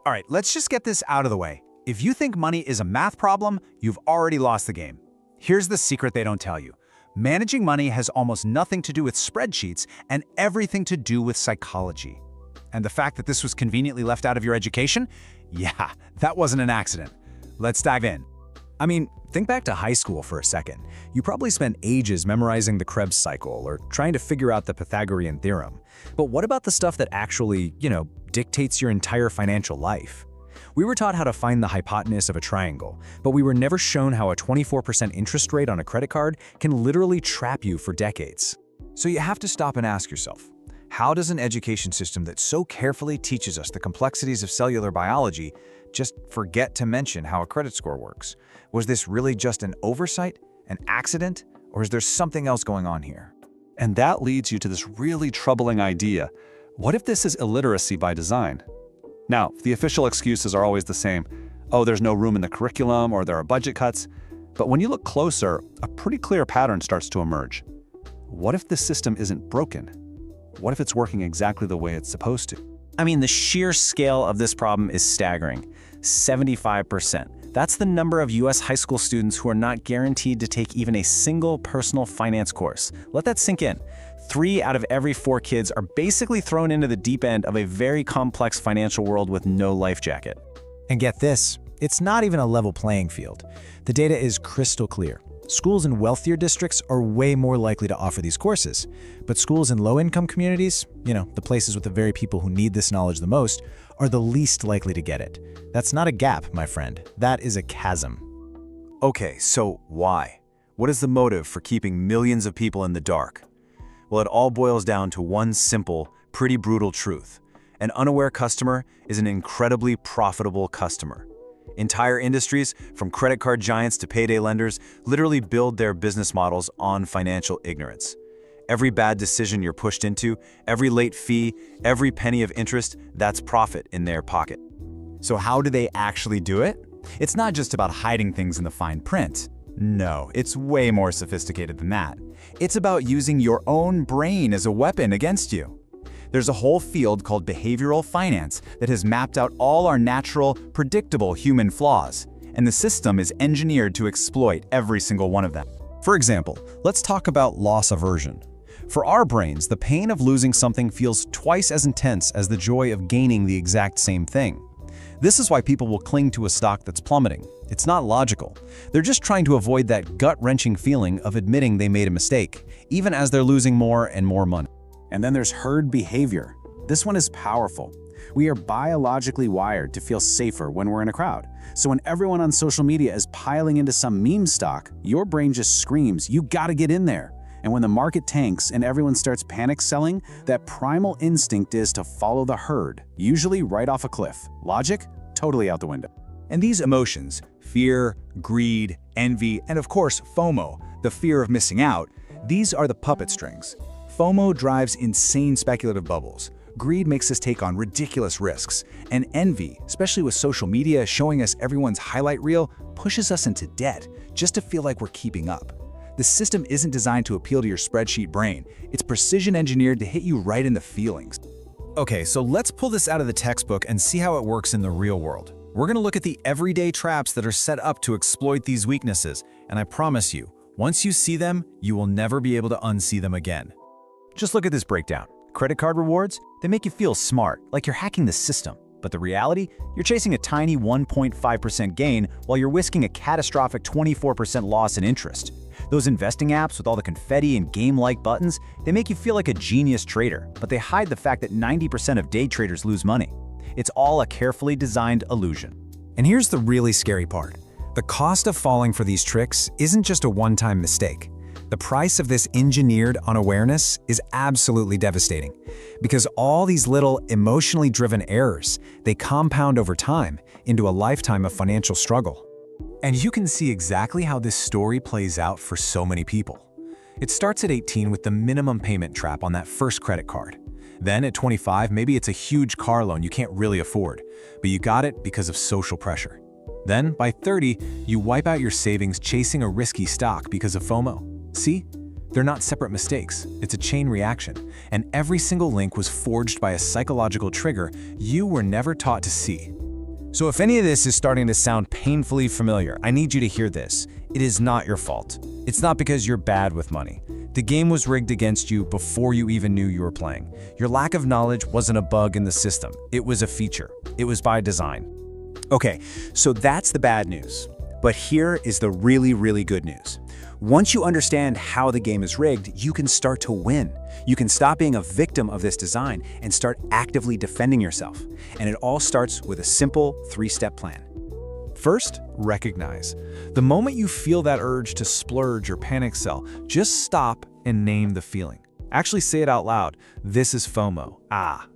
All right, let's just get this out of the way. If you think money is a math problem, you've already lost the game. Here's the secret they don't tell you. Managing money has almost nothing to do with spreadsheets and everything to do with psychology. And the fact that this was conveniently left out of your education? Yeah, that wasn't an accident. Let's dive in. I mean, think back to high school for a second. You probably spent ages memorizing the Krebs cycle or trying to figure out the Pythagorean theorem. But what about the stuff that actually, dictates your entire financial life? We were taught how to find the hypotenuse of a triangle, but we were never shown how a 24% interest rate on a credit card can literally trap you for decades. So you have to stop and ask yourself, how does an education system that so carefully teaches us the complexities of cellular biology just forget to mention how a credit score works? Was this really just an oversight, an accident, or is there something else going on here? And that leads you to this really troubling idea. What if this is illiteracy by design? Now, the official excuses are always the same. Oh, there's no room in the curriculum, or there are budget cuts. But when you look closer, a pretty clear pattern starts to emerge. What if this system isn't broken? What if it's working exactly the way it's supposed to? I mean, the sheer scale of this problem is staggering. 75%. That's the number of US high school students who are not guaranteed to take even a single personal finance course. Let that sink in. 3 out of every 4 kids are basically thrown into the deep end of a very complex financial world with no life jacket. And get this, it's not even a level playing field. The data is crystal clear. Schools in wealthier districts are way more likely to offer these courses. But schools in low-income communities, the places with the very people who need this knowledge the most, are the least likely to get it. That's not a gap, my friend. That is a chasm. Okay, so why? What is the motive for keeping millions of people in the dark? Well, it all boils down to one simple, pretty brutal truth. An unaware customer is an incredibly profitable customer. Entire industries, from credit card giants to payday lenders, literally build their business models on financial ignorance. Every bad decision you're pushed into, every late fee, every penny of interest, that's profit in their pocket. So how do they actually do it? It's not just about hiding things in the fine print. No, it's way more sophisticated than that. It's about using your own brain as a weapon against you. There's a whole field called behavioral finance that has mapped out all our natural, predictable human flaws, and the system is engineered to exploit every single one of them. For example, let's talk about loss aversion. For our brains, the pain of losing something feels twice as intense as the joy of gaining the exact same thing. This is why people will cling to a stock that's plummeting. It's not logical. They're just trying to avoid that gut-wrenching feeling of admitting they made a mistake, even as they're losing more and more money. And then there's herd behavior. This one is powerful. We are biologically wired to feel safer when we're in a crowd. So when everyone on social media is piling into some meme stock, your brain just screams, you gotta get in there. And when the market tanks and everyone starts panic selling, that primal instinct is to follow the herd, usually right off a cliff. Logic? Totally out the window. And these emotions, fear, greed, envy, and of course FOMO, the fear of missing out, these are the puppet strings. FOMO drives insane speculative bubbles. Greed makes us take on ridiculous risks. And envy, especially with social media showing us everyone's highlight reel, pushes us into debt just to feel like we're keeping up. The system isn't designed to appeal to your spreadsheet brain. It's precision engineered to hit you right in the feelings. Okay, so let's pull this out of the textbook and see how it works in the real world. We're going to look at the everyday traps that are set up to exploit these weaknesses, and I promise you, once you see them, you will never be able to unsee them again. Just look at this breakdown. Credit card rewards, they make you feel smart, like you're hacking the system. But the reality, you're chasing a tiny 1.5% gain while you're whisking a catastrophic 24% loss in interest. Those investing apps with all the confetti and game-like buttons, they make you feel like a genius trader, but they hide the fact that 90% of day traders lose money. It's all a carefully designed illusion. And here's the really scary part. The cost of falling for these tricks isn't just a one-time mistake. The price of this engineered unawareness is absolutely devastating, because all these little emotionally driven errors, they compound over time into a lifetime of financial struggle. And you can see exactly how this story plays out for so many people. It starts at 18 with the minimum payment trap on that first credit card. Then at 25, maybe it's a huge car loan you can't really afford, but you got it because of social pressure. Then by 30, you wipe out your savings chasing a risky stock because of FOMO. See? They're not separate mistakes. It's a chain reaction, and every single link was forged by a psychological trigger you were never taught to see. So if any of this is starting to sound painfully familiar, I need you to hear this. It is not your fault. It's not because you're bad with money. The game was rigged against you before you even knew you were playing. Your lack of knowledge wasn't a bug in the system. It was a feature. It was by design. Okay, so that's the bad news. But here is the really, really good news. Once you understand how the game is rigged, you can start to win. You can stop being a victim of this design and start actively defending yourself. And it all starts with a simple 3-step plan. First, recognize. The moment you feel that urge to splurge or panic sell, just stop and name the feeling. Actually say it out loud. This is FOMO.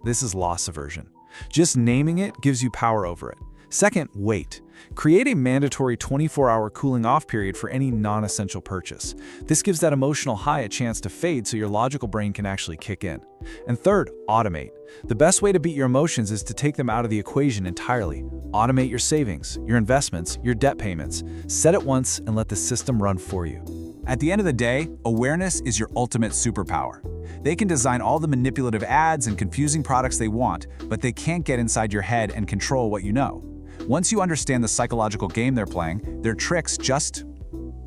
This is loss aversion. Just naming it gives you power over it. Second, wait. Create a mandatory 24-hour cooling off period for any non-essential purchase. This gives that emotional high a chance to fade so your logical brain can actually kick in. And third, automate. The best way to beat your emotions is to take them out of the equation entirely. Automate your savings, your investments, your debt payments. Set it once and let the system run for you. At the end of the day, awareness is your ultimate superpower. They can design all the manipulative ads and confusing products they want, but they can't get inside your head and control what you know. Once you understand the psychological game they're playing, their tricks just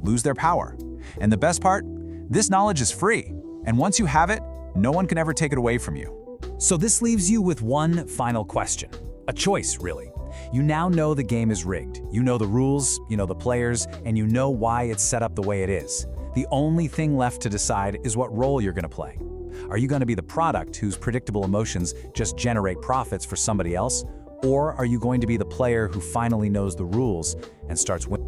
lose their power. And the best part? This knowledge is free. And once you have it, no one can ever take it away from you. So this leaves you with one final question. A choice, really. You now know the game is rigged. You know the rules, you know the players, and you know why it's set up the way it is. The only thing left to decide is what role you're going to play. Are you going to be the product whose predictable emotions just generate profits for somebody else? Or are you going to be the player who finally knows the rules and starts winning?